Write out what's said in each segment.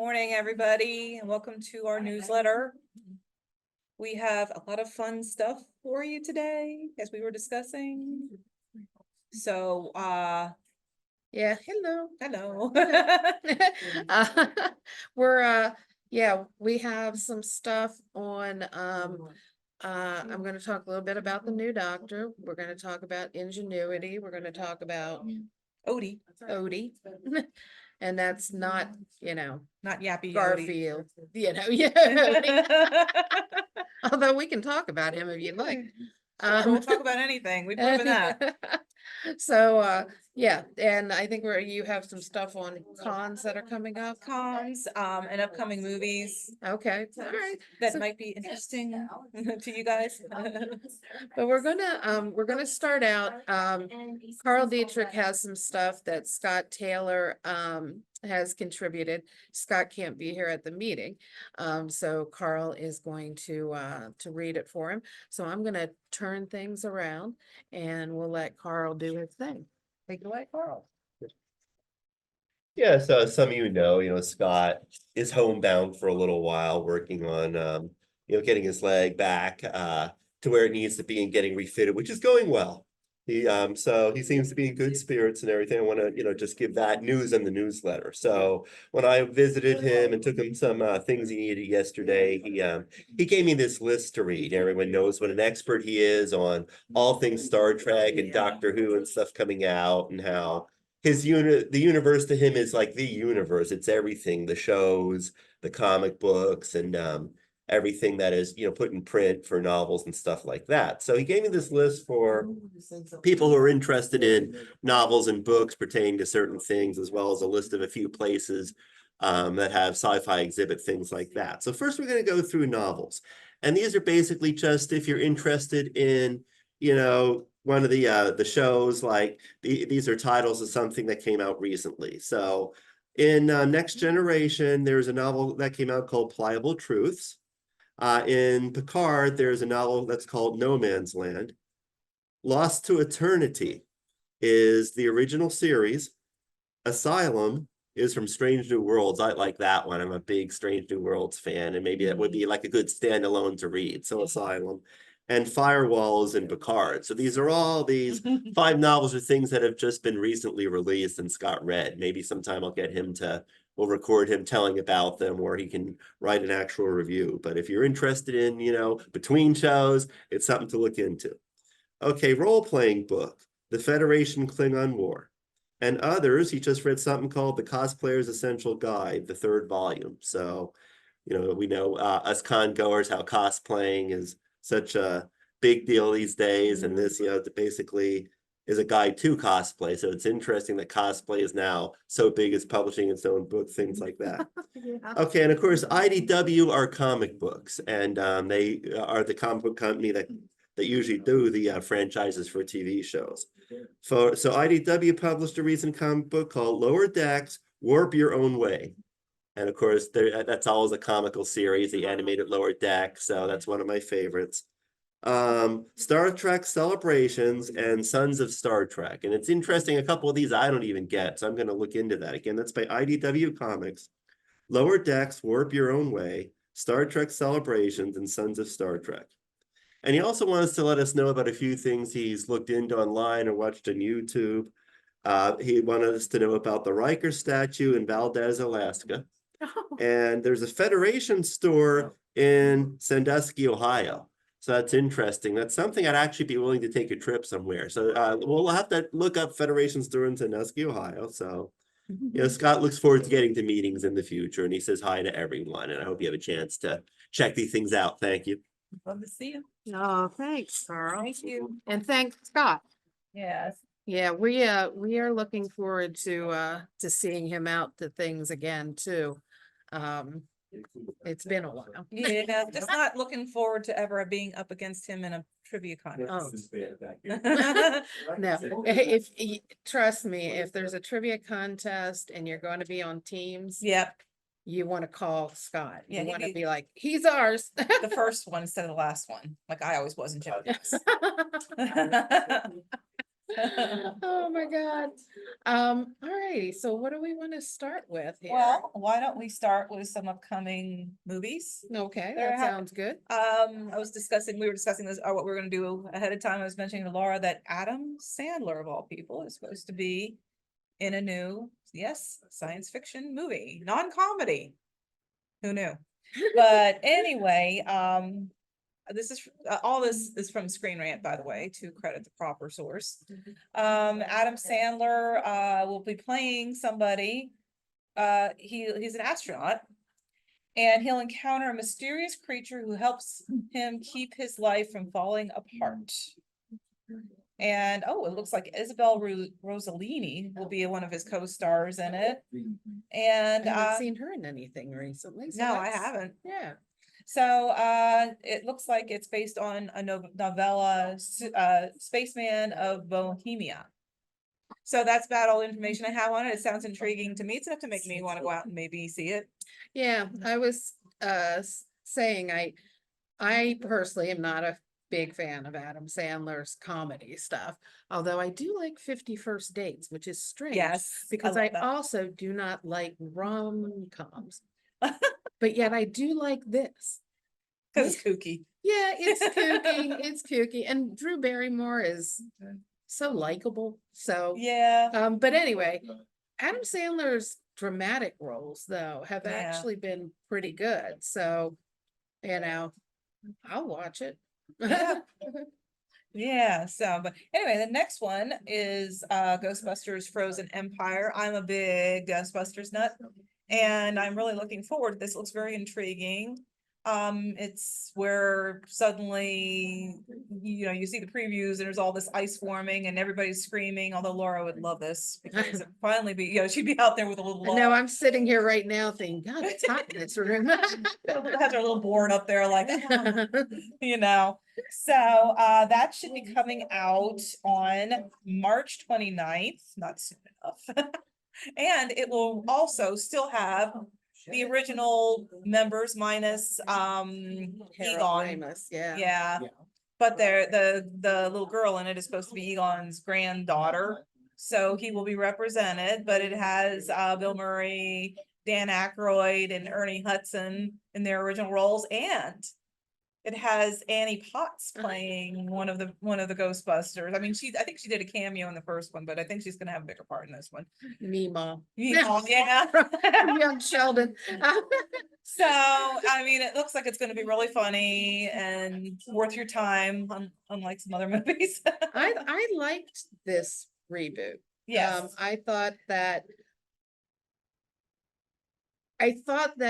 Morning, everybody, and welcome to our newsletter. We have a lot of fun stuff for you today, as we were discussing. So, Yeah, hello. hello. We have some stuff on, I'm gonna talk a little bit about the new doctor. We're gonna talk about ingenuity. We're gonna talk about Odie, Odie. And that's not, not Yappy Odie. Garfield, yeah. Although we can talk about him if you'd like. We'll talk about anything. We've proven that. So, yeah, and I think you have some stuff on cons that are coming up. Cons, and upcoming movies Okay, all right. that So- might be interesting to you guys. But we're gonna start out, Carl Dietrich has some stuff that Scott Taylor, has contributed. Scott can't be here at the meeting. So Carl is going to read it for him. So I'm gonna turn things around and we'll let Carl do his thing. Take it away, Carl. Yeah, so some of Scott is homebound for a little while, working on getting his leg back to where it needs to be and getting refitted, which is going well. So he seems to be in good spirits and everything. I want to, just give that news in the newsletter. So when I visited him and took him some things he needed yesterday, he gave me this list to read. Everyone knows what an expert he is on all things Star Trek and Doctor Who and stuff coming out, and how the universe to him is like the universe. It's everything, the shows, the comic books, and everything that is put in print for novels and stuff like that. So he gave me this list for people who are interested in novels and books pertaining to certain things, as well as a list of a few places that have sci-fi exhibit things like that. So first we're going to go through novels, and these are basically just if you're interested in one of the shows, like these are titles of something that came out recently. So in Next Generation, there's a novel that came out called Pliable Truths. In Picard, there's a novel that's called No Man's Land. Lost to Eternity is the original series. Asylum is from Strange New Worlds. I like that one. I'm a big Strange New Worlds fan, and maybe that would be like a good standalone to read. So Asylum. And Firewalls and Picard. So these are all these 5 novels or things that have just been recently released and Scott read. Maybe sometime I'll get him we'll record him telling about them, or he can write an actual review. But if you're interested in, between shows, it's something to look into. Okay, role-playing book, The Federation Klingon War. And others, he just read something called The Cosplayer's Essential Guide, the 3rd volume. So, we know us con goers how cosplaying is such a big deal these days, and this basically is a guide to cosplay. So it's interesting that cosplay is now so big as publishing its own book, things like that. Yeah. Okay, and of course IDW are comic books, and they are the comic book company that usually do the franchises for TV shows. So IDW published a recent comic book called Lower Decks, Warp Your Own Way. And of course, that's always a comical series, the animated Lower Deck. So that's one of my favorites. Star Trek Celebrations and Sons of Star Trek. And it's interesting, a couple of these I don't even get. So I'm going to look into that. Again, that's by IDW Comics. Lower Decks, Warp Your Own Way, Star Trek Celebrations, and Sons of Star Trek. And he also wants to let us know about a few things he's looked into online or watched on YouTube. He wanted us to know about the Riker statue in Valdez, Alaska. And there's a Federation store in Sandusky, Ohio. So that's interesting. That's something I'd actually be willing to take a trip somewhere. So we'll have to look up Federation store in Sandusky, Ohio. So, Scott looks forward to getting to meetings in the future, and he says hi to everyone. And I hope you have a chance to check these things out. Thank you. Love to see you. Oh, thanks, Carl. Thank you. And thanks, Scott. Yes. Yeah, we are looking forward to seeing him out to things again too. It's been a while. Yeah, just not looking forward to ever being up against him in a trivia contest. No, trust me, if there's a trivia contest and you're going to be on teams, Yep, you want to call Scott. Yeah, You he'd want to be- be like, he's ours. the first one instead of the last one, like I always was in gymnast. Oh, my God. All righty, so what do we want to start with here? Well, why don't we start with some upcoming movies? Okay, there that have- sounds good. We were discussing this, what we're gonna do ahead of time. I was mentioning to Laura that Adam Sandler of all people is supposed to be in a new, yes, science fiction movie, non-comedy. Who knew? But anyway, all this is from Screen Rant, by the way, to credit the proper source. Adam Sandler, will be playing somebody. He's an astronaut. And he'll encounter a mysterious creature who helps him keep his life from falling apart. And, oh, it looks like Isabel Rossellini will be one of his co-stars in it. And, I haven't seen her in anything recently. So no, I that's- haven't. Yeah. So, it looks like it's based on a novella, Spaceman of Bohemia. So that's about all the information I have on it. It sounds intriguing to me. It's enough to make me want to go out and maybe see it. Yeah, I was saying I personally am not a big fan of Adam Sandler's comedy stuff, although I do like 50 First Dates, which is strange. Yes. Because love I that. also do not like rom-coms. But yet I do like this. Cause it's kooky. Yeah, it's kooky, it's kooky, and Drew Barrymore is so likable, so. Yeah, But anyway, Adam Sandler's dramatic roles, though, have Yeah. actually been pretty good, so, I'll watch it. Yeah. yeah, so, but anyway, the next one is Ghostbusters Frozen Empire. I'm a big Ghostbusters nut. And I'm really looking forward to this. Looks very intriguing. It's where suddenly, you see the previews and there's all this ice forming and everybody's screaming, although Laura would love this because it finally be, she'd be out there with a little. No, I'm sitting here right now thinking, God, it's hot in this room. Has her little board up there like, so that should be coming out on March 29th, not soon enough. And it will also still have the original members minus Harold Egon. Ramis, yeah. Yeah. But the little girl in it is supposed to be Egon's granddaughter. So he will be represented, but it has Bill Murray, Dan Aykroyd, and Ernie Hudson in their original roles, and it has Annie Potts playing one of the Ghostbusters. I mean, I think she did a cameo in the first one, but I think she's gonna have a bigger part in this one. Meemaw. Yeah. Young Sheldon. So, I mean, it looks like it's gonna be really funny and worth your time, unlike some other movies. I liked this reboot. Yes, I thought that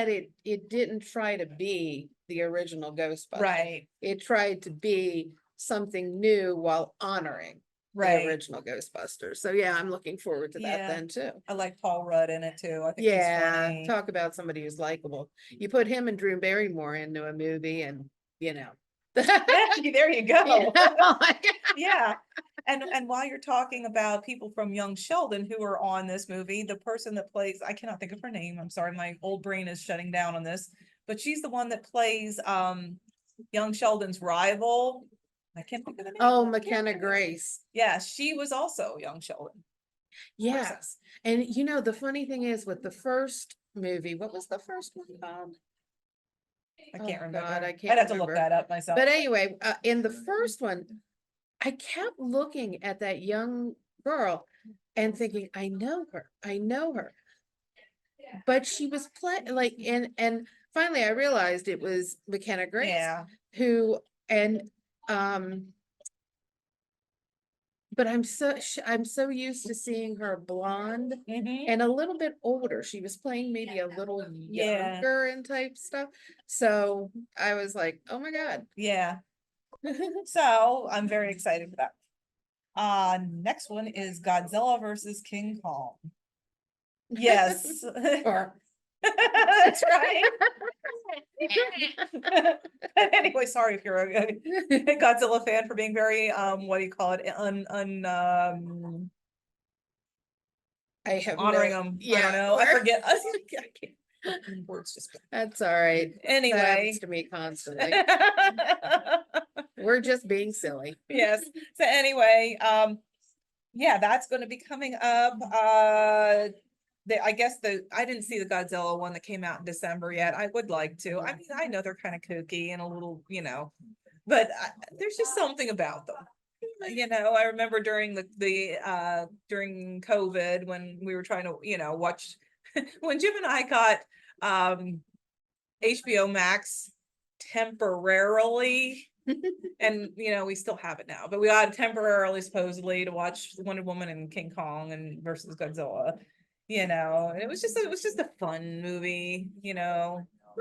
it didn't try to be the original Ghostbusters. right, It tried to be something new while honoring the right. original Ghostbusters. So yeah, I'm looking forward to that Yeah. then too. I like Paul Rudd in it too. I think he's Yeah, funny. talk about somebody who's likable. You put him and Drew Barrymore into a movie and, There you go. Like, Yeah, and while you're talking about people from Young Sheldon who are on this movie, the person that plays, I cannot think of her name, I'm sorry, my old brain is shutting down on this, but she's the one that plays Young Sheldon's rival. I can't think of the name. oh, McKenna Grace. Yeah, she was also Young Sheldon. Yes. And the funny thing is with the first movie, what was the first one called? I Oh, can't remember. God, I can't I'd have to look remember. that up myself. But anyway, in the first one, I kept looking at that young girl and thinking, I know her. But she was playing and finally I realized it was McKenna Grace Yeah, who, but I'm so used to seeing her blonde mhm, and a little bit older. She was playing maybe a little Yeah. younger and type stuff. So I was like, oh my God. yeah. So I'm very excited for that. Next one is Godzilla versus King Kong. Yes. Or That's right. Anyway, sorry if you're a Godzilla fan for being very, what do you call it? I have Honoring no, them. I yeah, don't know. I or- forget. I can't- Words just. That's all right. That Anyway. happens to me constantly. We're just being silly. Yes. So anyway, yeah, that's gonna be coming up. I guess I didn't see the Godzilla one that came out in December yet. I would like to. I mean, I know they're kind of kooky and a little, but there's just something about them. I remember during during COVID when we were trying to, watch when Jim and I got HBO Max temporarily. And we still have it now, but we got it temporarily supposedly to watch Wonder Woman and King Kong and versus Godzilla. And it was just a fun movie.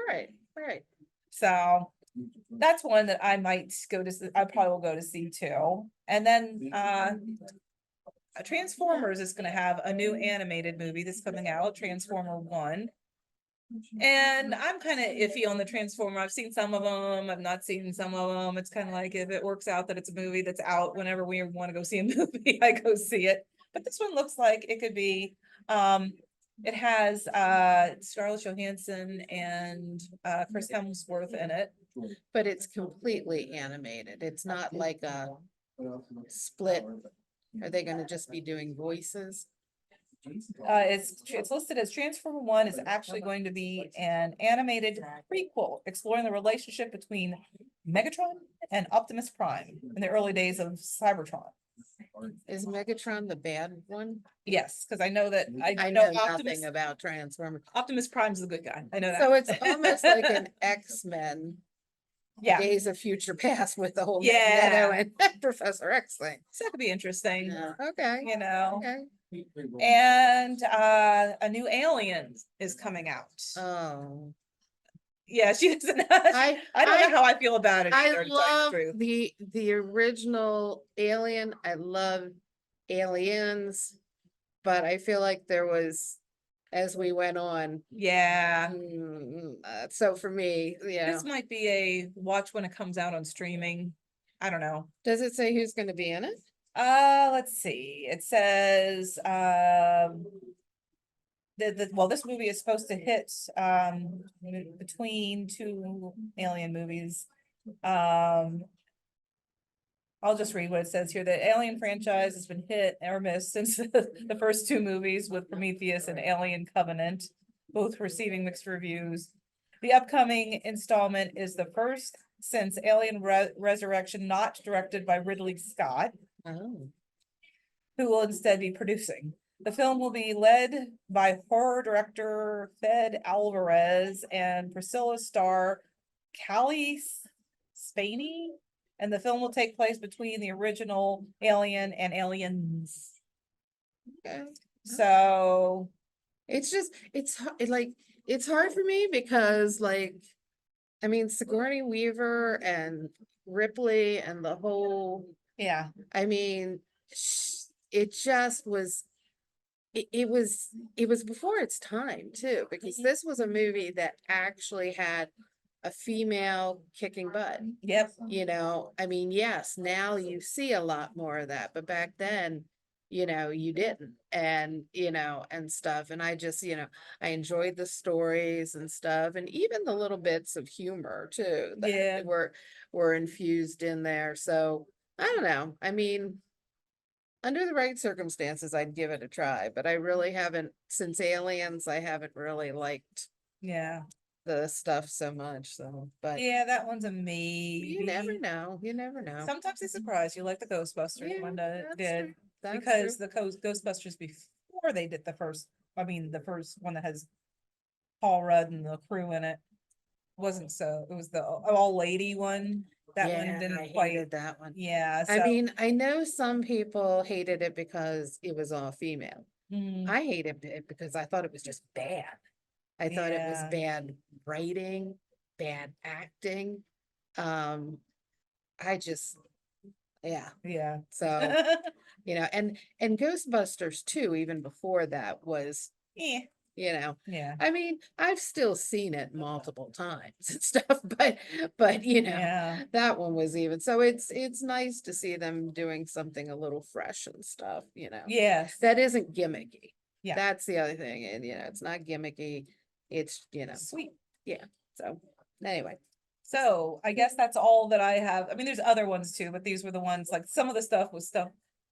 Right, right. So that's one that I might go to. I probably will go to see too. And then Transformers is going to have a new animated movie that's coming out, Transformer One. And I'm kind of iffy on the Transformer. I've seen some of them. I've not seen some of them. It's kind of like if it works out that it's a movie that's out whenever we want to go see a movie, I go see it. But this one looks like it could be. It has Scarlett Johansson and Chris Hemsworth in it. But it's completely animated. It's not like a split. Are they gonna just be doing voices? It's listed as Transformer One is actually going to be an animated prequel exploring the relationship between Megatron and Optimus Prime in the early days of Cybertron. Is Megatron the bad one? Yes, because I know that I know know Optimus nothing about Transformers. Optimus Prime's the good guy. I know that. So it's almost like an X-Men Yeah, Days of Future Past with the whole Yeah. Magneto and Professor X thing. so that could be interesting. Yeah, okay, Okay. okay. And a new Alien is coming out. Oh, Yeah, she doesn't. I don't know how I feel about it I either, to tell you the love truth. the original Alien. I love Aliens, but I feel like there was, as we went on, Yeah. so for me, yeah. This might be a watch when it comes out on streaming. I don't know. Does it say who's gonna be in it? Let's see. It says well, this movie is supposed to hit between two Alien movies. I'll just read what it says here. The Alien franchise has been hit or miss since the first two movies with Prometheus and Alien Covenant, both receiving mixed reviews. The upcoming installment is the first since Alien Resurrection, not directed by Ridley Scott, Oh, who will instead be producing. The film will be led by horror director Fed Alvarez and Priscilla star Callie Spaney. And the film will take place between the original Alien and Aliens. okay. So It's just, it's hard for me because like, I mean, Sigourney Weaver and Ripley and the whole, yeah, I mean, it just was, it was before its time too, because this was a movie that actually had a female kicking butt. yep, I mean, yes, now you see a lot more of that, but back then, you didn't, and and stuff. And I just, I enjoyed the stories and stuff, and even the little bits of humor too that Yeah. were infused in there. So I don't know. I mean, under the right circumstances, I'd give it a try, but I really haven't, since Aliens, I haven't really liked yeah, the stuff so much. So, but yeah. That one's a maybe. you never know. You never know. Sometimes they surprise you, like the Ghostbusters Yeah, one that's did, true. That's because true. the Ghostbusters before they did the first. I mean, the first one that has Paul Rudd and the crew in it wasn't so. It was the all lady one. That one Yeah, I didn't quite. hated that one. Yeah. I So, mean, I know some people hated it because it was all female. mm, I hated it because I thought it was just bad. I thought it was Yeah. bad writing, bad acting. I just, yeah. yeah. So, and Ghostbusters too, even before that was, Yeah. Yeah. I mean, I've still seen it multiple times and stuff, but Yeah. that one was even, so it's nice to see them doing something a little fresh and stuff, Yes. that isn't gimmicky. Yeah. That's the other thing, and it's not gimmicky, it's, Sweet. so, anyway. So I guess that's all that I have. I mean, there's other ones too, but these were the ones, like some of the stuff was stuff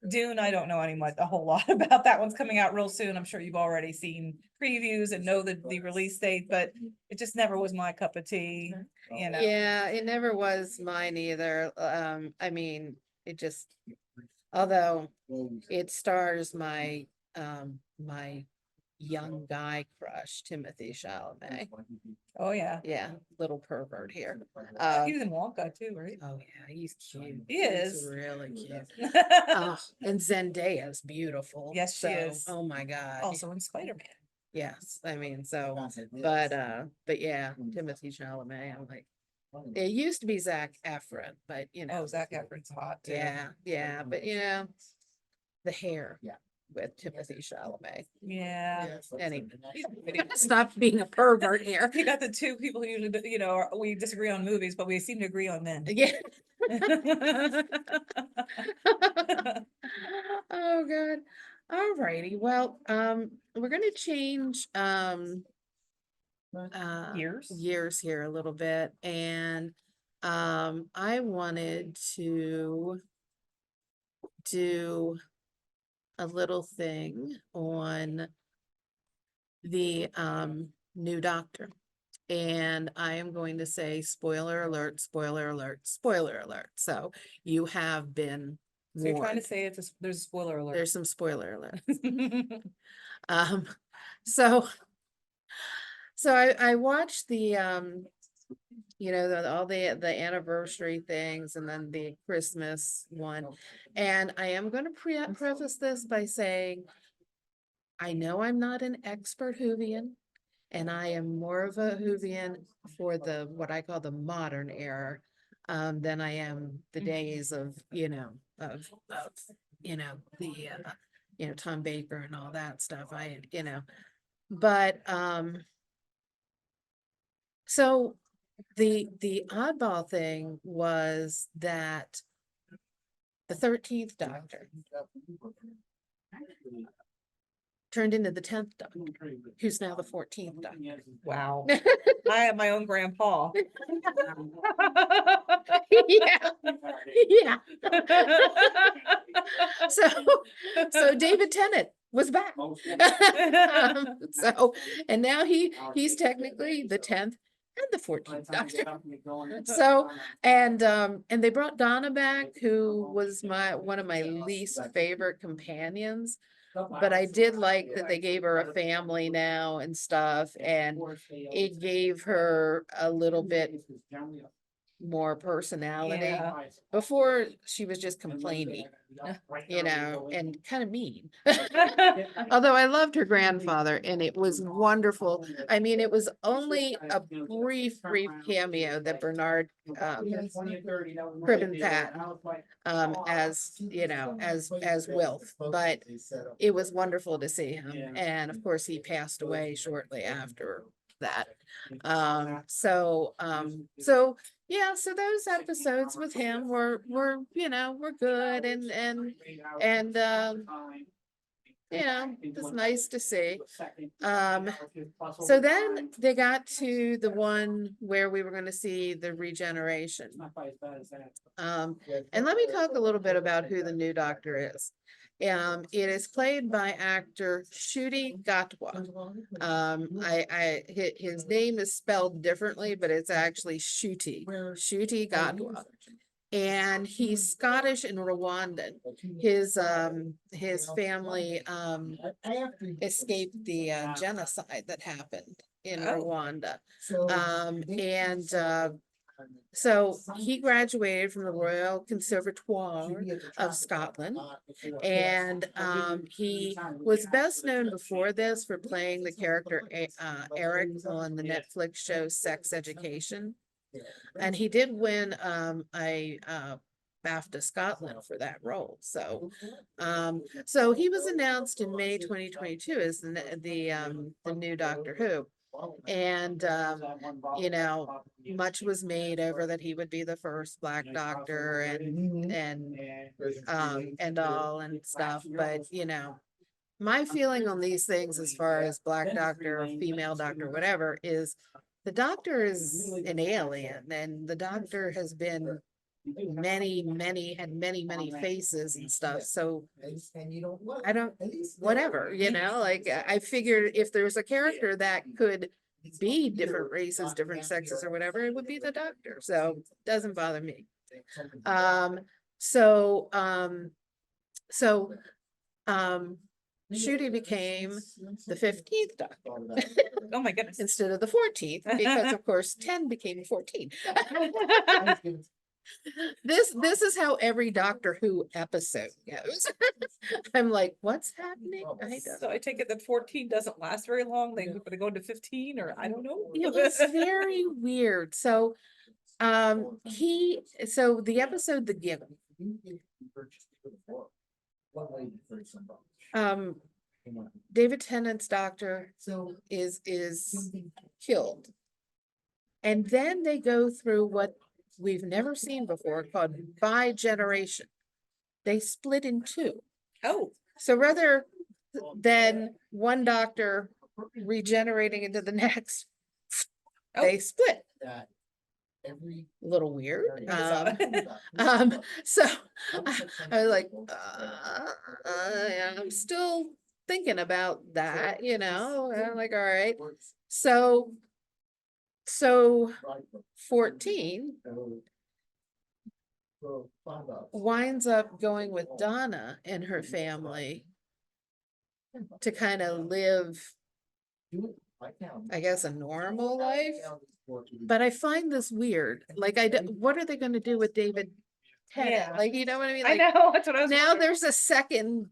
Dune, I don't know a whole lot about. That one's coming out real soon. I'm sure you've already seen previews and know the release date, but it just never was my cup of tea, you know. Yeah, it never was mine either. I mean, it just, although it stars my young guy crush, Timothy Chalamet. Oh, yeah. Yeah, little pervert here. He was in Wonka too, right? Oh yeah, he's cute. He is. He's really cute. Oh, and Zendaya's beautiful. Yes, she so, is. Oh my God. Also in Spider-Man. Yes, I mean, so, but yeah, Timothy Chalamet, I'm like, it used to be Zac Efron, but you know. Oh, Zac Efron's hot too. Yeah, but you know, the hair with Timothy Chalamet. Yeah. Anyway, stop being a pervert here. You got the two people who usually, you know, we disagree on movies, but we seem to agree on men. Yeah. Oh, God. All righty. Well, we're gonna change years here a little bit, and I wanted to do a little thing on the new doctor. And I am going to say spoiler alert, spoiler alert, spoiler alert. So you have been So you're trying to warned. say there's a spoiler alert. There's some spoiler alert. Um, so I watched the you know, all the anniversary things and then the Christmas one. And I am going to preface this by saying, I know I'm not an expert Whovian, and I am more of a Whovian for what I call the modern era, than I am the days of, you know, you know, you know, Tom Baker and all that stuff. You know, but, so the oddball thing was that the 13th Doctor turned into the 10th Doctor, who's now the 14th Doctor. Wow. I have my own grandpa. Yeah, yeah. So David Tennant was back. So, and now he's technically the 10th and the 14th Doctor. So, and they brought Donna back, who was one of my least favorite companions. But I did like that they gave her a family now and stuff, and it gave her a little bit more personality. Yeah. Before she was just complaining, you know, and kind of mean. Although I loved her grandfather and it was wonderful. I mean, it was only a brief cameo that Bernard Cribbin had, as you know, as Wilf, but it was wonderful to see him. And of course he passed away shortly after that. So yeah, so those episodes with him were you know, were good, and you know, it was nice to see. So then they got to the one where we were going to see the regeneration. And let me talk a little bit about who the new Doctor is. It is played by actor Ncuti Gatwa. His name is spelled differently, but it's actually Ncuti Gatwa. And he's Scottish and Rwandan. His family escaped the genocide that happened in Rwanda. So he graduated from the Royal Conservatoire of Scotland, and he was best known before this for playing the character Eric on the Netflix show Sex Education. And he did win a BAFTA Scotland for that role. So so he was announced in May 2022 as the new Doctor Who. And you know, much was made over that he would be the first Black Doctor and all and stuff. But you know, my feeling on these things as far as Black Doctor or female Doctor, whatever, is the Doctor is an alien, and the Doctor has been had many faces and stuff, so I don't, whatever, you know, like I figured if there's a character that could be different races, different sexes or whatever, it would be the doctor, so doesn't bother me. So, Shooty became the 15th doctor Oh, my goodness. instead of the 14th, because of course 10 became 14. This is how every Doctor Who episode goes. I'm like, what's happening? I don't. So I take it that 14 doesn't last very long. They go into 15, or I don't know. It was very weird. So, so the episode The Given, David Tennant's doctor is killed. And then they go through what we've never seen before called bi-generation. They split in two. Oh, So rather than one doctor regenerating into the next, they split. A little weird. So I was like, I'm still thinking about that, you know, and I'm like, all right. So 14 winds up going with Donna and her family to kind of live, I guess, a normal life. But I find this weird. Like, what are they going to do with David Tennant? Yeah. Like, you know what I mean? I Like, know, that's what I was now wondering. there's a second,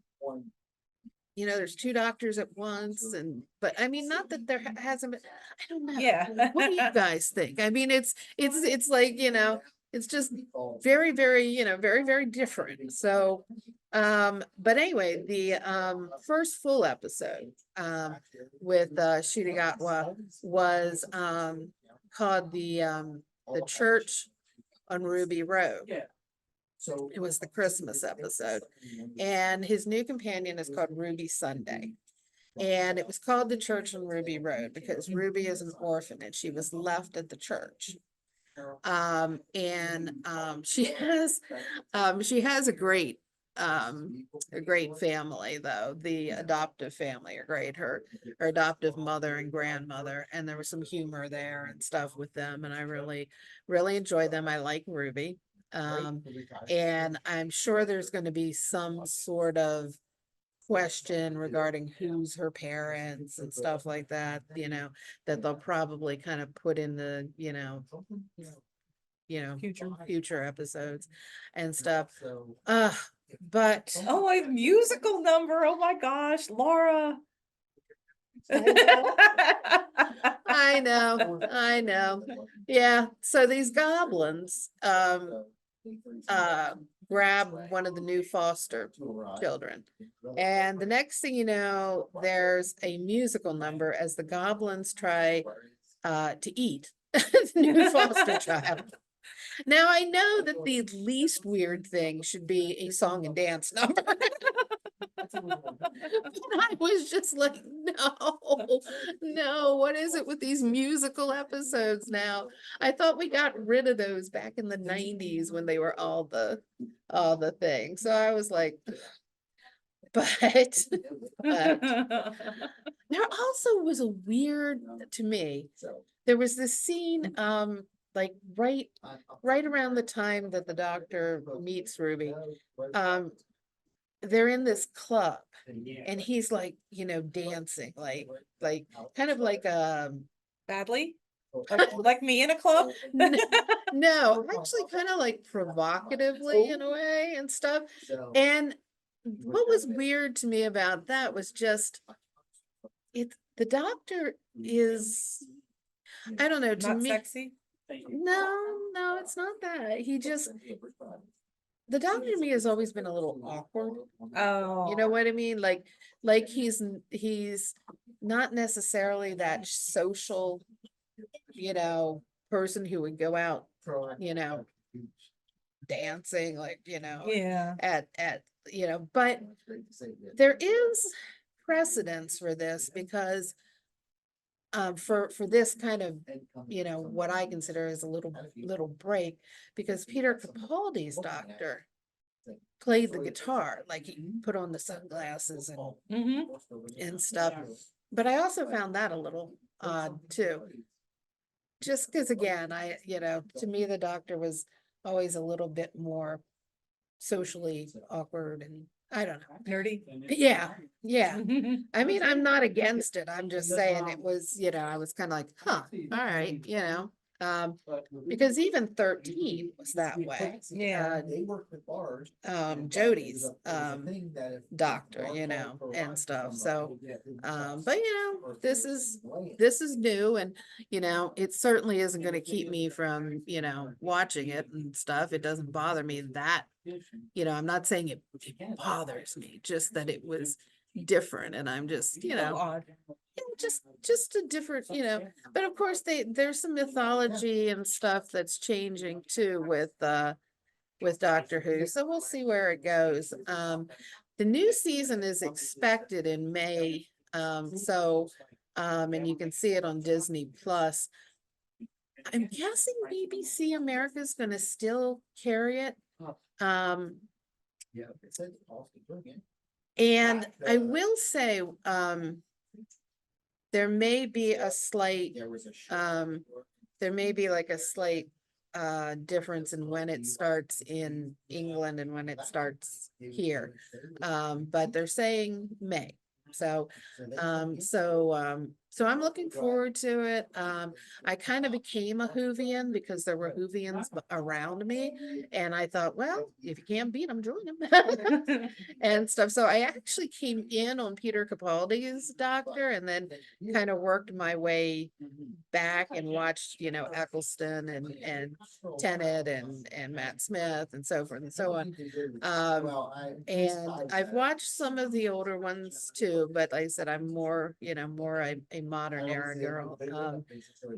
you know, there's two doctors at once, but I mean, not that there hasn't been, I don't know. Yeah. What do you guys think? I mean, it's like, you know, it's just very, very, you know, very, very different. So, but anyway, the first full episode with Shirigatwa was called the Church on Ruby Road. It was the Christmas episode, and his new companion is called Ruby Sunday. And it was called the Church on Ruby Road because Ruby is an orphan and she was left at the church. She has a great family, though. The adoptive family are great. Her adoptive mother and grandmother, and there was some humor there and stuff with them, and I really enjoyed them. I like Ruby. And I'm sure there's going to be some sort of question regarding who's her parents and stuff like that, you know, that they'll probably kind of put in the, future episodes and stuff. But Oh, a musical number. Oh my gosh, Laura. I know. Yeah. So these goblins grab one of the new foster children. And the next thing you know, there's a musical number as the goblins try to eat the new foster child. Now I know that the least weird thing should be a song and dance number. But I was just like, no, what is it with these musical episodes now? I thought we got rid of those back in the 90s when they were all the thing. So I was like, but there also was a weird, to me, there was this scene, like right around the time that the doctor meets Ruby, they're in this club and he's like, dancing, like kind of like, Badly? Like me in a club? no, actually kind of like provocatively in a way and stuff. And what was weird to me about that was just, the doctor is, I don't know, to Not me. sexy? No, it's not that. The doctor to me has always been a little awkward. Oh. You know what I mean? Like he's not necessarily that social, person who would go out, dancing, like, Yeah. at, but there is precedence for this because for this kind of, what I consider as a little break, because Peter Capaldi's doctor played the guitar, like he put on the sunglasses and stuff. But I also found that a little odd too. Just because again, to me, the doctor was always a little bit more socially awkward and I don't know. Nerdy. Yeah, yeah. I mean, I'm not against it. I'm just saying it was, I was kind of like, huh, all right, because even 13 was that way. Yeah. Jody's doctor, and stuff. So, but this is new and, it certainly isn't going to keep me from, watching it and stuff. It doesn't bother me that, I'm not saying it bothers me, just that it was different and I'm just, Odd. just a different, but of course there's some mythology and stuff that's changing too with Doctor Who. So we'll see where it goes. The new season is expected in May. And you can see it on Disney Plus. I'm guessing BBC America's gonna still carry it. And I will say, there may be a slight, there may be like a slight difference in when it starts in England and when it starts here. But they're saying May. So I'm looking forward to it. I kind of became a Whovian because there were Whovians around me. And I thought, well, if you can't beat them, join them and stuff. So I actually came in on Peter Capaldi's doctor and then kind of worked my way back and watched, Eccleston and Tennant and Matt Smith and so forth and so on. And I've watched some of the older ones too, but like I said, I'm more a modern era girl.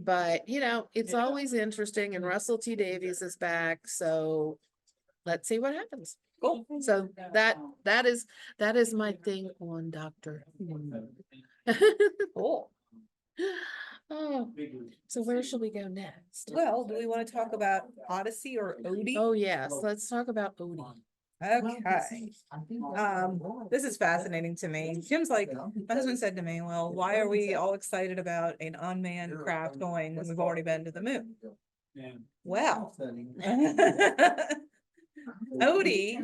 But it's always interesting, and Russell T Davies is back, so let's see what happens. Cool. So that is my thing on Doctor Who. Cool. Oh, so where should we go next? Well, do we want to talk about Odyssey or Odie? Oh yes, let's talk about Odie. Okay. This is fascinating to me. Jim's like, my husband said to me, well, why are we all excited about an unmanned craft going when we've already been to the moon? Well, Odie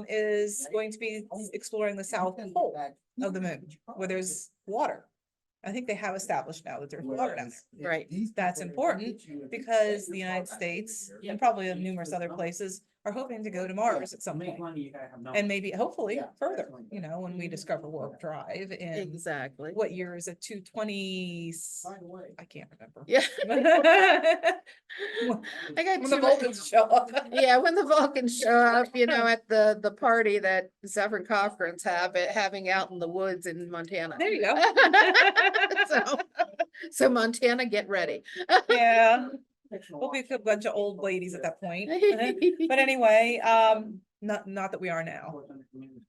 is going to be exploring the south pole of the moon where there's water. I think they have established now that there's water down there. Right. That's important because the United States and probably numerous other places are hoping to go to Mars at some point. And maybe, hopefully, further, when we discover warp drive in Exactly. what year is it? 220? I can't remember. Yeah. I got When the too Vulcans show up. Yeah, when the Vulcans show up, at the party that Zephyr Cochran's having out in the woods in Montana. There you go. So Montana, get ready. Yeah. We'll be a bunch of old ladies at that point. But anyway, not that we are now.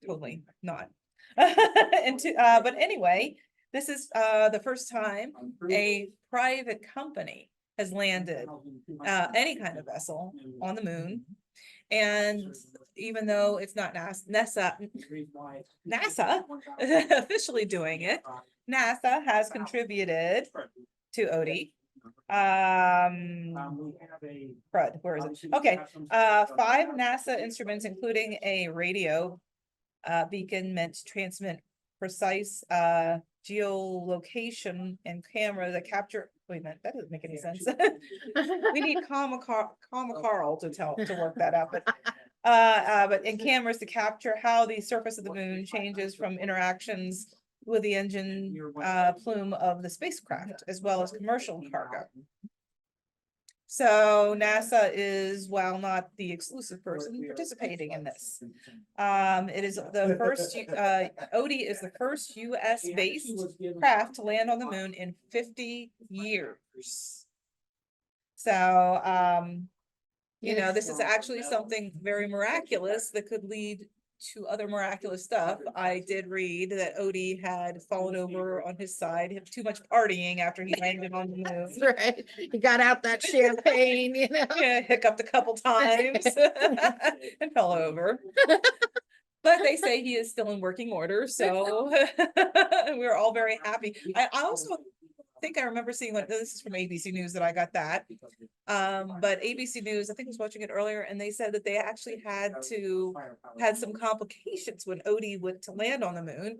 Totally not. But anyway, this is the first time a private company has landed any kind of vessel on the moon. And even though it's not NASA officially doing it, NASA has contributed to Odie. Fred, where is it? Okay, 5 NASA instruments, including a radio beacon meant to transmit precise geolocation and camera that capture. Wait a minute, that doesn't make any sense. We need Carl to work that out, but in cameras to capture how the surface of the moon changes from interactions with the engine plume of the spacecraft, as well as commercial cargo. So NASA is, while not the exclusive person, participating in this. It is the first, Odie is the first US based craft to land on the moon in 50 years. So, this is actually something very miraculous that could lead to other miraculous stuff, I did read that Odie had fallen over on his side, had too much partying after he landed on the moon. That's right. He got out that champagne, you know? Yeah, hiccuped a couple times and fell over. But they say he is still in working order, so we're all very happy. I also think I remember seeing what, this is from ABC News that I got that. But ABC News, I think I was watching it earlier, and they said that they actually had some complications when Odie went to land on the moon.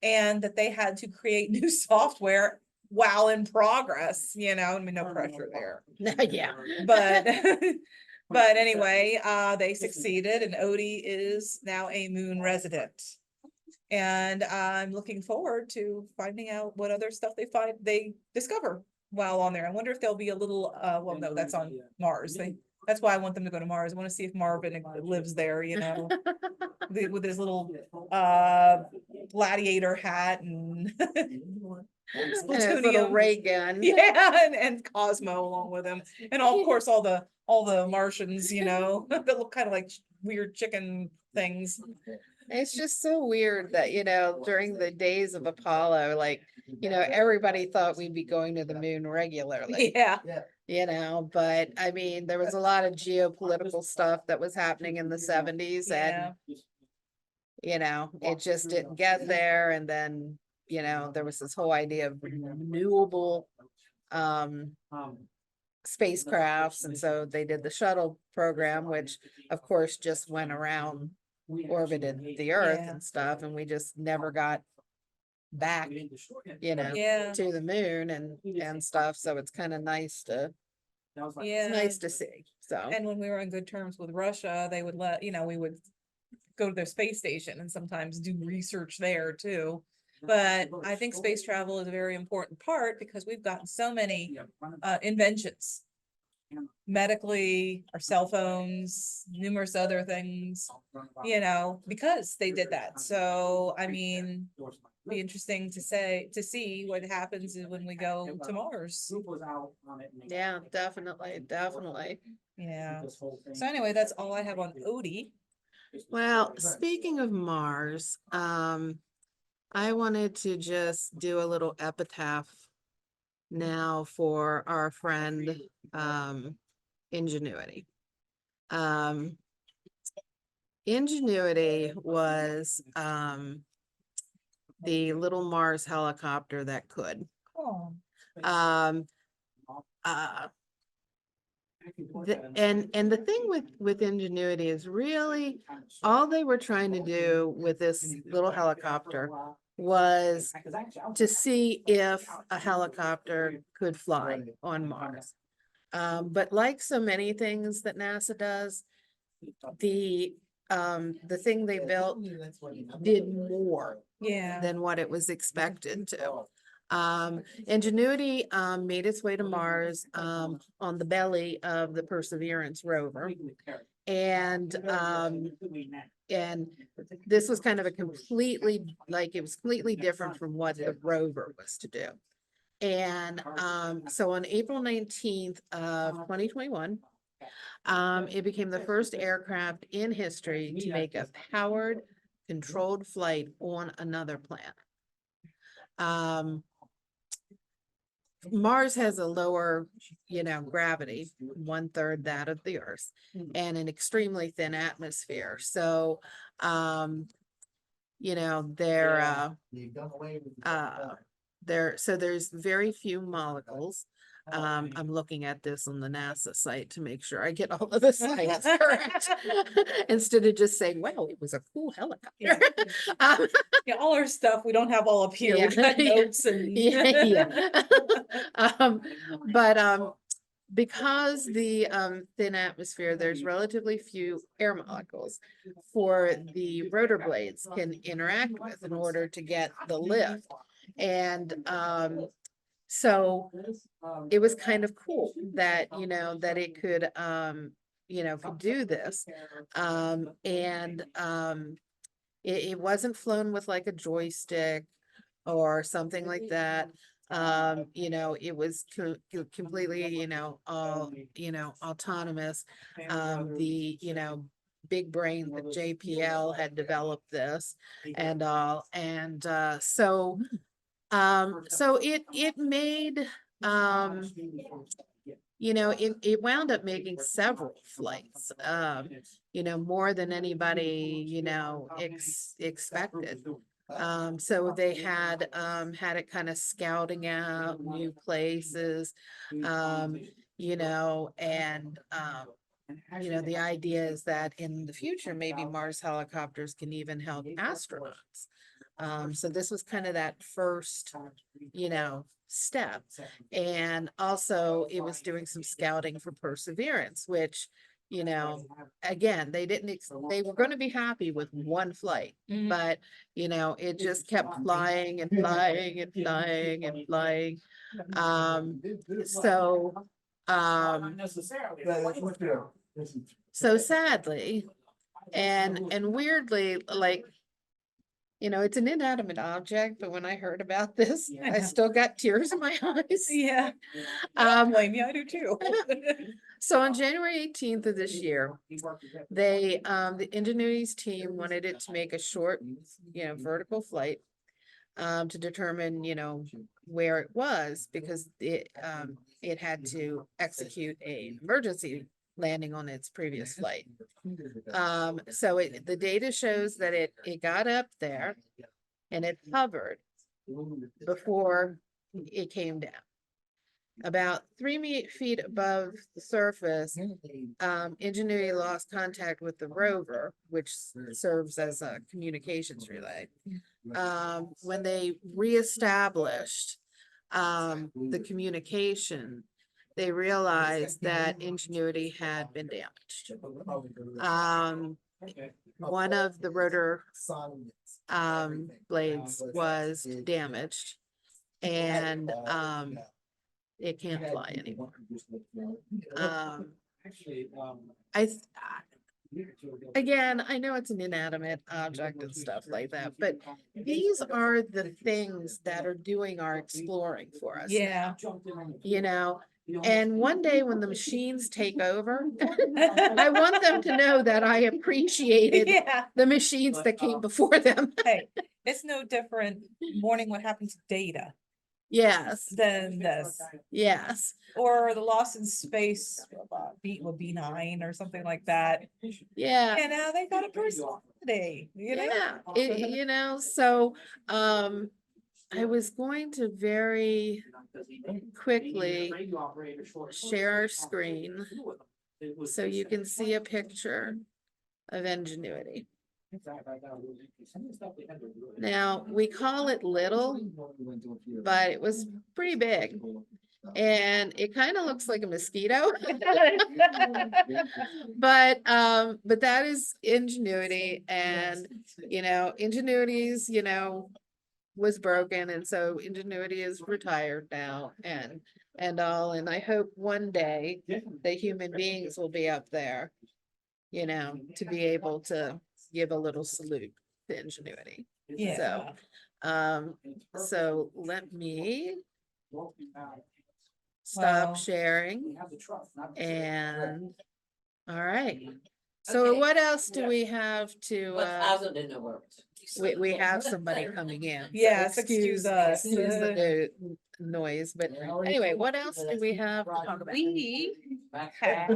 And that they had to create new software while in progress, I mean, no pressure there. Yeah. But but anyway, they succeeded and Odie is now a moon resident. And I'm looking forward to finding out what other stuff they discover while on there. I wonder if there'll be a little, well, no, that's on Mars. That's why I want them to go to Mars. I want to see if Marvin lives there, with his little gladiator hat and And his little plutonium. ray gun. Yeah, and Cosmo along with him, and of course all the Martians, that look kind of like weird chicken things. It's just so weird that, during the days of Apollo, like, everybody thought we'd be going to the moon regularly, Yeah, but I mean, there was a lot of geopolitical stuff that was happening in the 70s and, it just didn't get there. And then, there was this whole idea of renewable spacecrafts. And so they did the shuttle program, which of course just went around, orbited the Earth Yeah. and stuff, and we just never got back, yeah, to the moon and stuff. So it's kind of nice to, yeah. nice to see. So And when we were on good terms with Russia, they would we would go to their space station and sometimes do research there too. But I think space travel is a very important part because we've gotten so many inventions. Medically, our cell phones, numerous other things, because they did that. So, I mean, be interesting to see what happens when we go to Mars. yeah, definitely. Yeah. So anyway, that's all I have on Odie. Well, speaking of Mars, I wanted to just do a little epitaph now for our friend, Ingenuity. Ingenuity was, the little Mars helicopter that could. Oh, Um, and the thing with Ingenuity is really all they were trying to do with this little helicopter was to see if a helicopter could fly on Mars. But like so many things that NASA does, the thing they built did more yeah. than what it was expected to. Ingenuity made its way to Mars on the belly of the Perseverance rover. And this was kind of it was completely different from what the rover was to do. And so on April 19th of 2021, it became the first aircraft in history to make a powered, controlled flight on another planet. Mars has a lower, gravity, 1/3 that of the Earth, and an extremely thin atmosphere. So, there's very few molecules. I'm looking at this on the NASA site to make sure I get all of the science correct. Instead of just saying, wow, it was a cool helicopter. Yeah. Yeah, all our stuff, we don't have all up here. Yeah. We got notes and. Yeah. But because the thin atmosphere, there's relatively few air molecules for the rotor blades can interact with in order to get the lift. And so it was kind of cool that, that it could, could do this. It wasn't flown with like a joystick or something like that. It was completely, autonomous. big brain that JPL had developed this and all. And so it made, it wound up making several flights, more than anybody, expected. So they had it kind of scouting out new places, and the idea is that in the future, maybe Mars helicopters can even help astronauts. So this was kind of that first, step. And also it was doing some scouting for Perseverance, which, again, they were going to be happy with one flight, Mhm. but, it just kept flying and flying and flying and flying. So, so sadly, and weirdly, like, it's an inanimate object, but when I heard about this, I I know. still got tears in my eyes. Yeah, I don't Um, blame you, I do too. so on January 18th of this year, the Ingenuity's team wanted it to make a short, vertical flight, to determine, where it was, because it had to execute an emergency landing on its previous flight. So the data shows that it got up there and it hovered before it came down. About 3 feet above the surface, Ingenuity lost contact with the rover, which serves as a communications relay. When they reestablished the communication, they realized that Ingenuity had been damaged. One of the rotor blades was damaged, and it can't fly anymore. Again, I know it's an inanimate object and stuff like that, but these are the things that are doing our exploring for us. Yeah. And one day when the machines take over, I want them to know that I appreciated Yeah, the machines that came before them. hey, it's no different mourning what happened to Data Yes, than this, yes, or the Lost in Space, B9 or something like that. yeah. And now they got a personality, Yeah, so I was going to very quickly share our screen so you can see a picture of Ingenuity. Now, we call it little, but it was pretty big. And it kind of looks like a mosquito. But that is Ingenuity, and Ingenuity's, was broken, and so Ingenuity is retired now, and all, and I hope one day the human beings will be up there, to be able to give a little salute to Ingenuity. Yeah. So let me Wow. stop sharing, and all right. So Okay. what else do we have to, we have somebody coming in. So Yes, excuse us. excuse the noise, but anyway, what else do we have to talk about? We have,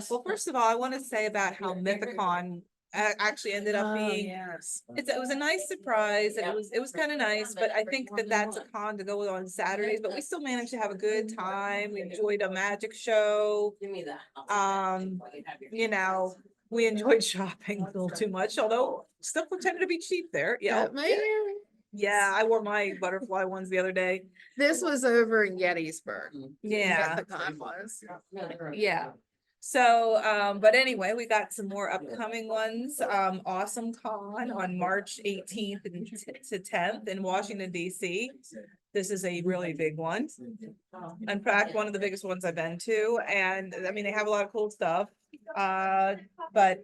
well, first of all, I want to say about how Mythicon actually ended up Oh, being, yes. it was a nice surprise, and it was kind of nice, but I think that that's a con to go on Saturdays, but we still managed to have a good time. We enjoyed a magic show. Give me that. We enjoyed shopping a little too much, although stuff tended to be cheap there. Yeah. Got my hair. Yeah, I wore my butterfly ones the other day. This was over in Gettysburg. Yeah. Mythicon was. Yeah. So, but anyway, we got some more upcoming ones. Awesome Con on March 18th to 10th in Washington, DC. This is a really big one. In fact, one of the biggest ones I've been to, and I mean, they have a lot of cool stuff. But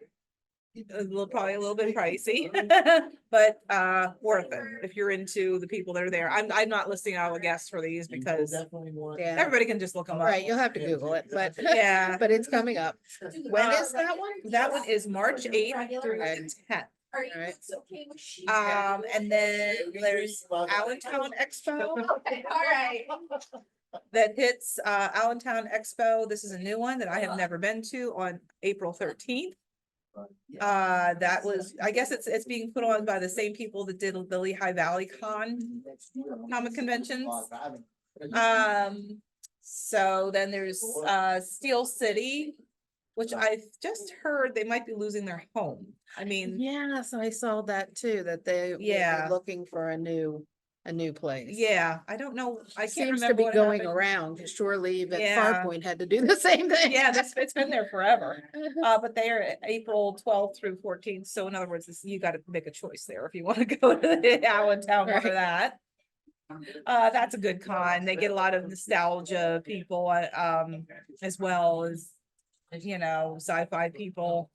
probably a little bit pricey, but worth it if you're into the people that are there. I'm not listing out a guest for these because Yeah, everybody can just look them up. right, you'll have to Google it, but, Yeah. but it's coming up. When is Uh, that one? That one is March 8th through Okay. the 10th. Alright. And then there's Allentown Expo. That hits Allentown Expo. This is a new one that I have never been to on April 13th. That was, I guess it's being put on by the same people that did the Lehigh Valley comic conventions. So then there's Steel City, which I've just heard they might be losing their home. I mean, Yes, I saw that too, that they were Yeah. looking for a new place. yeah, I don't know. I can't Seems to remember be what going happened. around, because Shore Leave and Yeah. Farpoint had to do the same thing. Yeah, it's been there forever. But they are at April 12th through 14th. So in other words, you got to make a choice there if you want to go to the Allentown one or Right. that. That's a good con. They get a lot of nostalgia people, as well as, sci-fi people.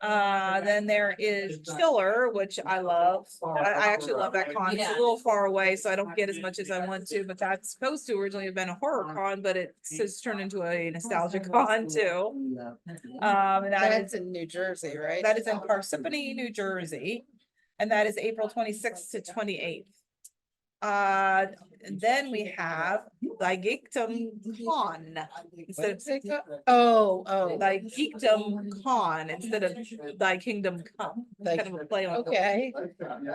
Then there is Chiller, which I love. I actually love that con. It's a little far away, so I don't get as much as I want to, but that's supposed to originally have been a horror con, but it's turned into a nostalgia con too. And That's in New Jersey, right? that is in Parsippany, New Jersey, and that is April 26th to 28th. And then we have Thy Geekdom Con instead of Thy Geekdom Con instead of Thy Kingdom Come. Like, Kind of a play on words. Okay.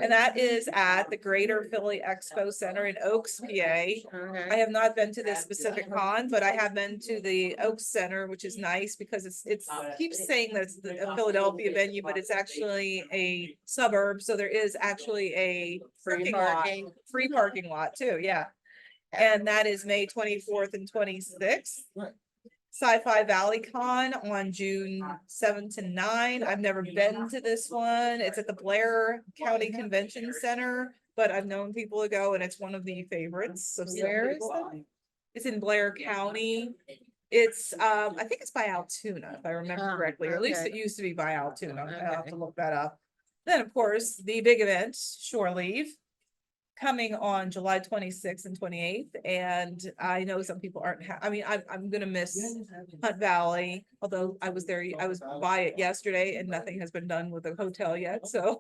And that is at the Greater Philly Expo Center in Oaks, PA. I Okay. have not been to this specific con, but I have been to the Oaks Center, which is nice because it's keeps saying that it's a Philadelphia venue, but it's actually a suburb. So there is actually a Free parking lot too, yeah. And that is May 24th and 26th. Sci-Fi Valley Con on June 7 to 9. I've never been to this one. It's at the Blair County Convention Center, but I've known people to go and it's one of the favorites. So Where is it? It's in Blair County. It's I think it's by Altoona, if I remember Oh, correctly, or at least okay. it used to be by Altoona. I'll have Okay. to look that up. Then, of course, the big event, Shore Leave, coming on July 26th and 28th. And I know some people aren't, I'm gonna miss Hunt Valley, although I was by it yesterday and nothing has been done with the hotel yet, so.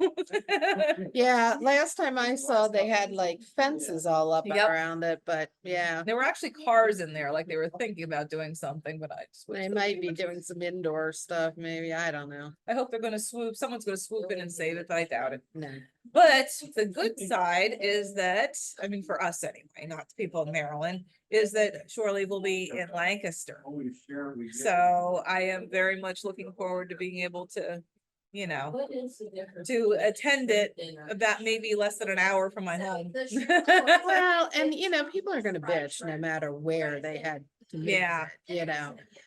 Yeah, last time I saw, they had like fences all up Yep. around it, but yeah, There were actually cars in there, like they were thinking about doing something, but I just. they might be doing some indoor stuff, maybe, I don't know. I hope they're gonna someone's gonna swoop in and save it, but I doubt it. No. But the good side is that, I mean, for us anyway, not the people in Maryland, is that Shore Leave will be in Lancaster. So I am very much looking forward to being able to, to attend it about maybe less than an hour from my home. Well, and people are gonna bitch no matter where they had to move Yeah. it,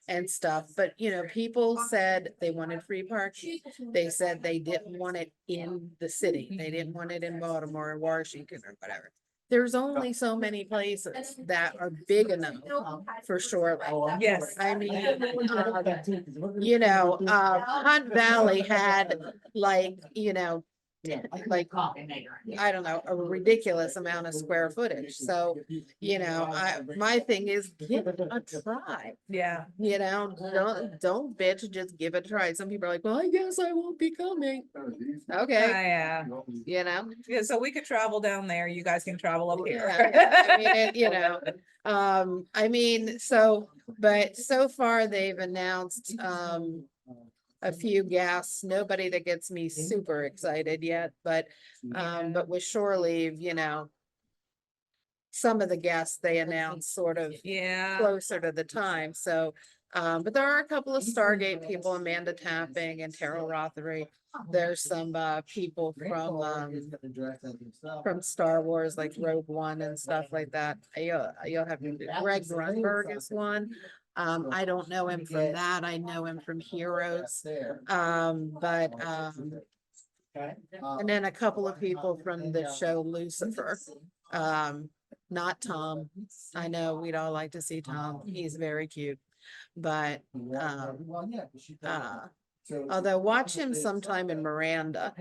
and stuff, but people said they wanted free parking. They said they didn't want it in the city. They didn't want it in Baltimore or Washington or whatever. There's only so many places that are big enough for Shore Leave. Yes. I mean, Hunt Valley had like, I don't know, a ridiculous amount of square footage. So, my thing is give it a try. Yeah. Don't bitch, just give it a try. Some people are like, well, I guess I won't be coming. Okay, Yeah. Yeah, so we could travel down there. You guys can travel up here. But so far they've announced, a few guests, nobody that gets me super excited yet, but with Shore Leave, some of the guests they announced sort of Yeah. closer to the time, so, but there are a couple of Stargate people, Amanda Tapping and Terrell Rothery. There's some people from Star Wars, like Rogue One and stuff like that. You'll have Greg Grunberg is one. I don't know him from that. I know him from Heroes. And then a couple of people from the show Lucifer. Not Tom. I know we'd all like to see Tom. He's very cute. But Although watch him sometime in Miranda.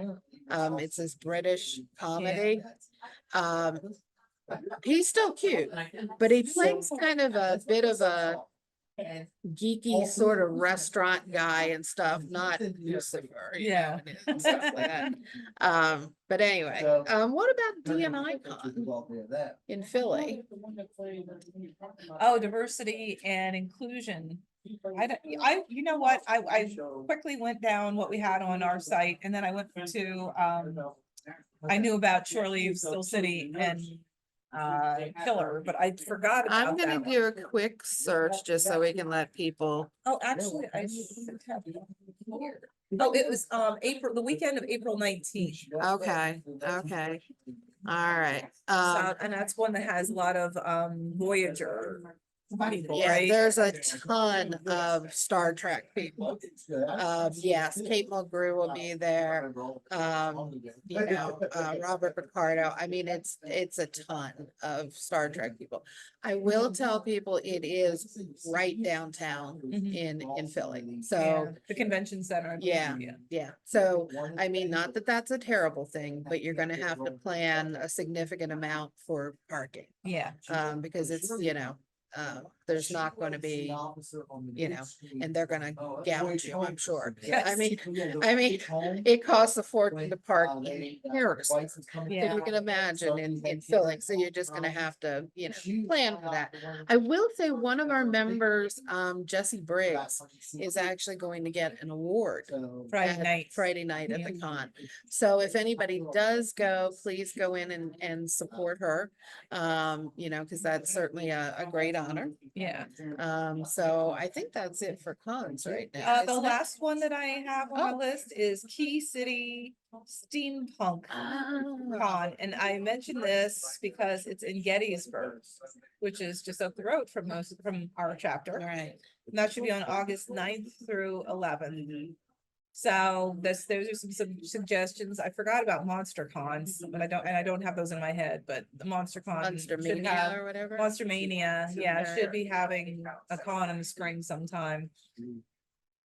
It's this British comedy. He's still cute, but he plays kind of a bit of a geeky sort of restaurant guy and stuff, not Lucifer. Yeah. And stuff like that. But anyway, what about DNI Con in Philly? Oh, diversity and inclusion. You know what, I quickly went down what we had on our site, and then I went to, I knew about Shore Leave, Still City, and Killer, but I forgot I'm about gonna that one. do a quick search just so we can let people. Oh, actually, oh, it was, April, the weekend of April 19th. Okay, okay. All right. So, and that's one that has a lot of, Voyager people, Yeah, right? there's a ton of Star Trek people. Yes, Kate Mulgrew will be there. Robert Picardo. I mean, it's a ton of Star Trek people. I will tell people it is right downtown in Philly. Yeah, So the convention center. I believe, yeah. So, I mean, not that that's a terrible thing, but you're gonna have to plan a significant amount for parking. Yeah. Because it's, there's not going to be, and they're gonna gouge you, I'm sure. I mean, it costs a fortune to park in Harrison. If Yeah. you can imagine in Philly, so you're just gonna have to, plan for that. I will say one of our members, Jesse Briggs, is actually going to get an award Friday night at the con. So if anybody does go, please go in and support her. Because that's certainly a great honor. Yeah. So I think that's it for cons right now. The isn't it? last one that I have on my Oh. list is Key City Steampunk Oh. Con, and I mentioned this because it's in Gettysburg, which is just up the road from our chapter. Right. And that should be on August 9th through 11th. So those are some suggestions. I forgot about Monster Cons, but I don't have those in my head, but the Monster Con Monster should Mania have or whatever. Monster Mania, yeah, Sure. should be having a con in the spring sometime.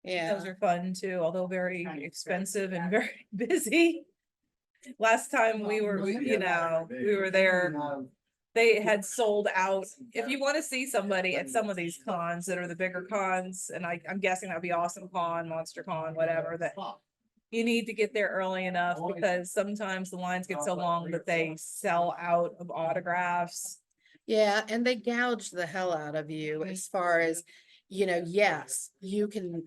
Yeah. Those are fun too, although very expensive and very busy. Last time we were there, they had sold out. If you want to see somebody at some of these cons that are the bigger cons, and I'm guessing that'd be Awesome Con, Monster Con, whatever, that you need to get there early enough because sometimes the lines get so long that they sell out of autographs. Yeah, and they gouge the hell out of you as far as, yes, you can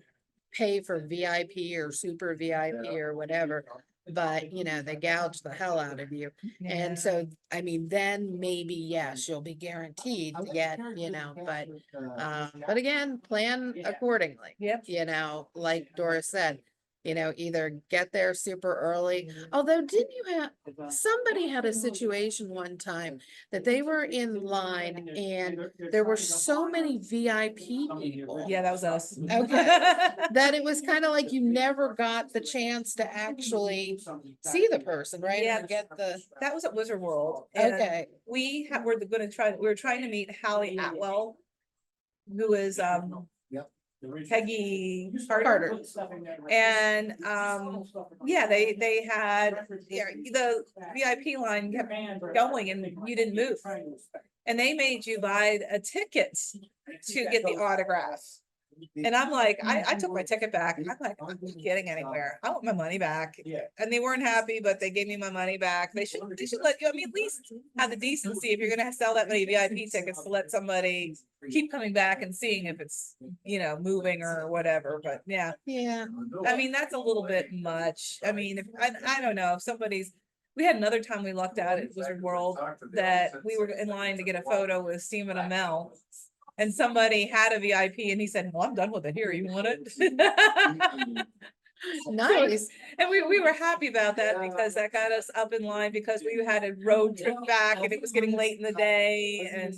pay for VIP or super VIP or whatever, but they gouge the hell out of you. And so, I mean, then maybe, yes, you'll be guaranteed to get, but again, plan accordingly. Yep. Like Doris said, either get there super early. Although, didn't you have, somebody had a situation one time that they were in line and there were so many VIP people. Yeah, that was us. Okay. That it was kind of like you never got the chance to actually see the person, right? Yeah. Or get the, That was at Wizard World. And okay. we were trying to meet Hallie Atwell, who is Peggy Carter. And yeah, they had the VIP line kept going and you didn't move. And they made you buy a ticket to get the autograph. And I'm like, I took my ticket back. I'm like, I'm not getting anywhere. I want my money back. And they weren't happy, but they gave me my money back. They should let you, at least have the decency if you're gonna sell that many VIP tickets to let somebody keep coming back and seeing if it's, moving or whatever. But yeah. Yeah. That's a little bit much. If I don't know if we had another time we lucked out at Wizard World that we were in line to get a photo with Stephen Amell. And somebody had a VIP and he said, well, I'm done with it. Here, you want it? Nice. And we were happy about that because that got us up in line because we had a road trip back and it was getting late in the day and,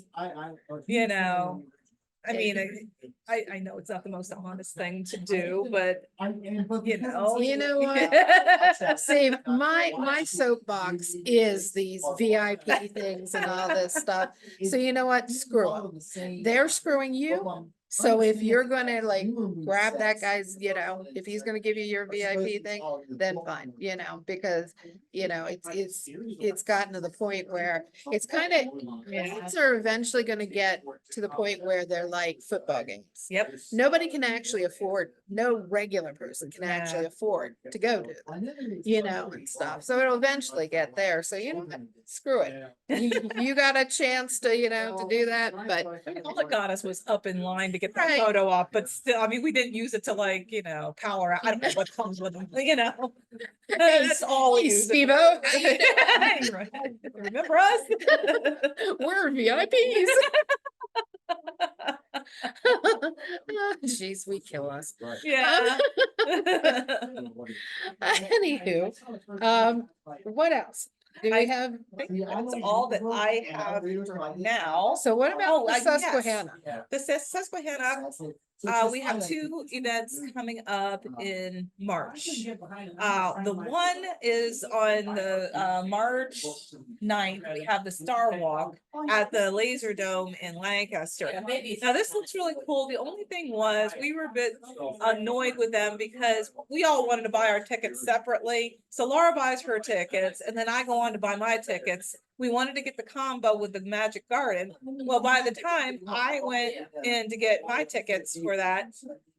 I know it's not the most honest thing to do, but You know what? See, my soapbox is these VIP things and all this stuff. So you know what? Screw them. They're screwing you. So if you're gonna like grab that guy's, you know, if he's gonna give you your VIP thing, then fine, you know, because, you know, it's gotten to the point where it's kind of, kids are eventually gonna get to the point where they're like football games. Yep. Nobody can actually afford, no regular person can actually afford to go to them, you know, and stuff. So it'll eventually get there. So you know, what? Screw it. You got a chance to, you know, to do that, but All that got us was up in line to get that Right. photo up, but still, I mean, we didn't use it to like, you know, power out. I don't know what comes with them, you know? That's all we hey, use. Steve-O, Remember us? we're VIPs. Jeez, we kill us. Yeah. Anywho, what else? Do we I have? That's all that I have for now. So what about Oh, the yes. Susquehannock? The Susquehannock, we have two events coming up in March. The one is on the March 9th. We have the Star Walk at the Laser Dome in Lancaster. Now, this looks really cool. The only thing was, we were a bit annoyed with them because we all wanted to buy our tickets separately. So Laura buys her tickets and then I go on to buy my tickets. We wanted to get the combo with the Magic Garden. Well, by the time I went in to get my tickets for that,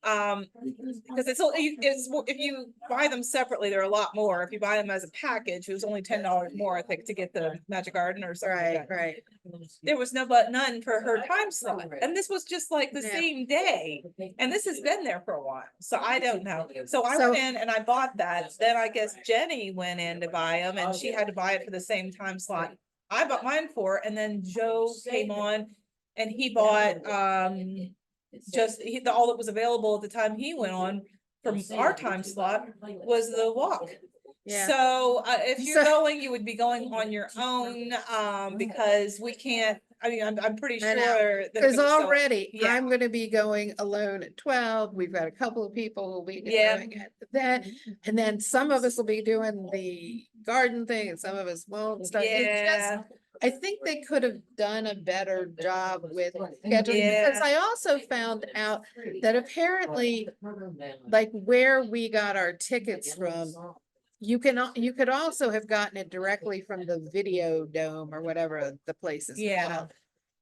because it's if you buy them separately, they're a lot more. If you buy them as a package, it was only $10 more, I think, to get the Magic Garden or something. like Right, that. right. There was none for her time slot, and this was just like the Yeah. same day, and this has been there for a while, so I don't know. So I So- went in and I bought that. Then I guess Jenny went in to buy them, and she had to buy it for the same time slot I bought mine for, and then Joe came on and he bought all that was available at the time he went on from our time slot was the walk. Yeah. So if you're So- going, you would be going on your own because we can't, I mean, I'm pretty I know. sure. that Because it was so- already yeah. I'm gonna be going alone at 12. We've got a couple of people who'll be Yeah. doing it then. And then some of us will be doing the garden thing and some of us won't and stuff. It's just, Yeah, I think they could have done a better job with scheduling, because Yeah. I also found out that apparently, like where we got our tickets from, you could also have gotten it directly from the Video Dome or whatever the place is Yeah. called.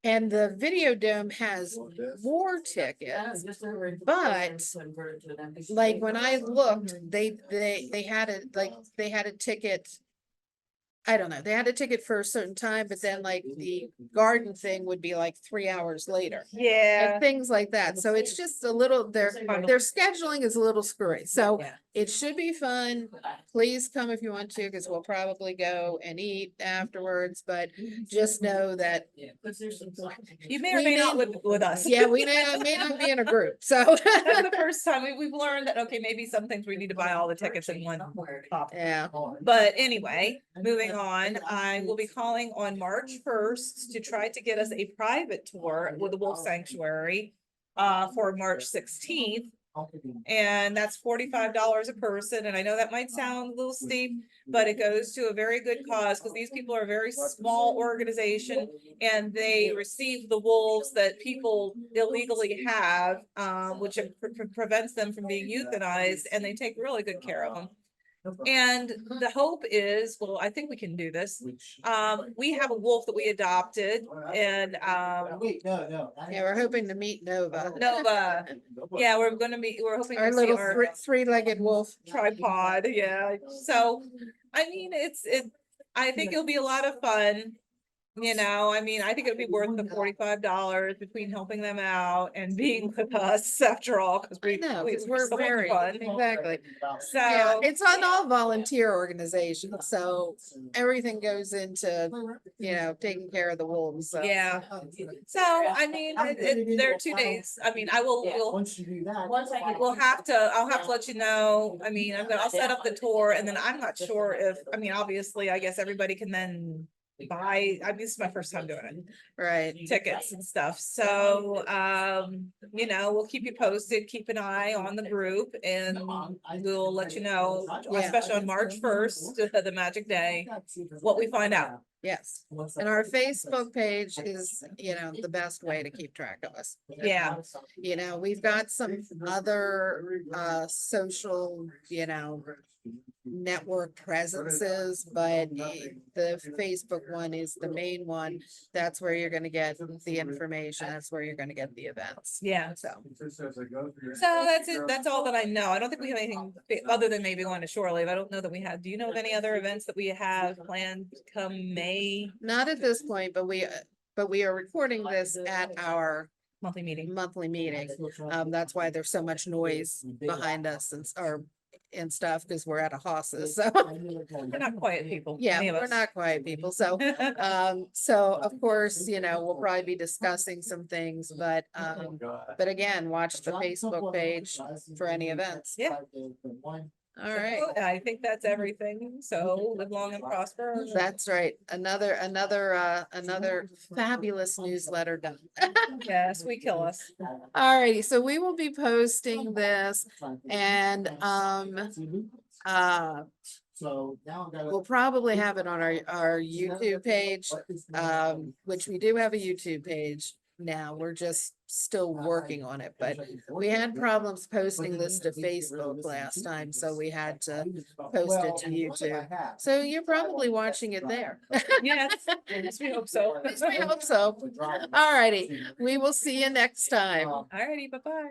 And the Video Dome has more tickets, but like when I looked, they had a ticket. I don't know, they had a ticket for a certain time, but then like the garden thing would be like 3 hours later. yeah. And things like that. So it's just a little, their scheduling is a little screwy. So Yeah. it should be fun. Please come if you want to, because we'll probably go and eat afterwards, but just know that. You may or we may not with us. Yeah, we may not be in a group, so. That's the first time we've learned that, okay, maybe some things we need to buy all the tickets in one pop. Yeah, But anyway, moving on, I will be calling on March 1st to try to get us a private tour with the Wolf Sanctuary for March 16th. And that's $45 a person. And I know that might sound a little steep, but it goes to a very good cause because these people are a very small organization and they receive the wolves that people illegally have, which prevents them from being euthanized, and they take really good care of them. And the hope is, well, I think we can do this. We have a wolf that we adopted and yeah, we're hoping to meet Nova. Nova. Yeah, we're hoping Our to see little our three-legged wolf. tripod. Yeah. So, I mean, I think it'll be a lot of fun. You know, I mean, I think it'd be worth the $45 between helping them out and being with us after all, because I know, because we're so much very, fun. exactly. Yeah, So, it's an all volunteer organization, so everything goes into, you know, taking care of the wolves. So. yeah. So, I mean, there are 2 days. I mean, Once you do that. I'll have to let you know. I mean, I'll set up the tour and then I'm not sure if, I mean, obviously, I guess everybody can then buy, I mean, this is my first time doing it, Right. tickets and stuff. So, you know, we'll keep you posted, keep an eye on the group and we'll let you know, Yeah. especially on March 1st, the magic day, what we find out. Yes. And our Facebook page is, the best way to keep track of us. Yeah. We've got some other social, network presences, but the Facebook one is the main one. That's where you're gonna get the information. That's where you're gonna get the events. Yeah. So, So that's it. That's all that I know. I don't think we have anything other than maybe going to Shore Leave. I don't know that we have. Do you know of any other events that we have planned come May not at this point, but we are recording this at our monthly meeting? monthly meeting. That's why there's so much noise behind us and stuff, because we're at a hosses, so. We're not quiet people. Yeah, any of we're us. not quiet people, so, so of course, we'll probably be discussing some things, but again, watch the Facebook page for any events. Yeah. All right, So, I think that's everything. So live long and prosper. that's right. Another fabulous newsletter done. Yes, we kill us. All righty, so we will be posting this and, we'll probably have it on our YouTube page, which we do have a YouTube page now. We're just still working on it, but we had problems posting this to Facebook last time, so we had to post it to YouTube. So you're probably watching it there. Yes, yes, we hope so. Yes, we hope so. All righty, we will see you next time. Alrighty, bye-bye.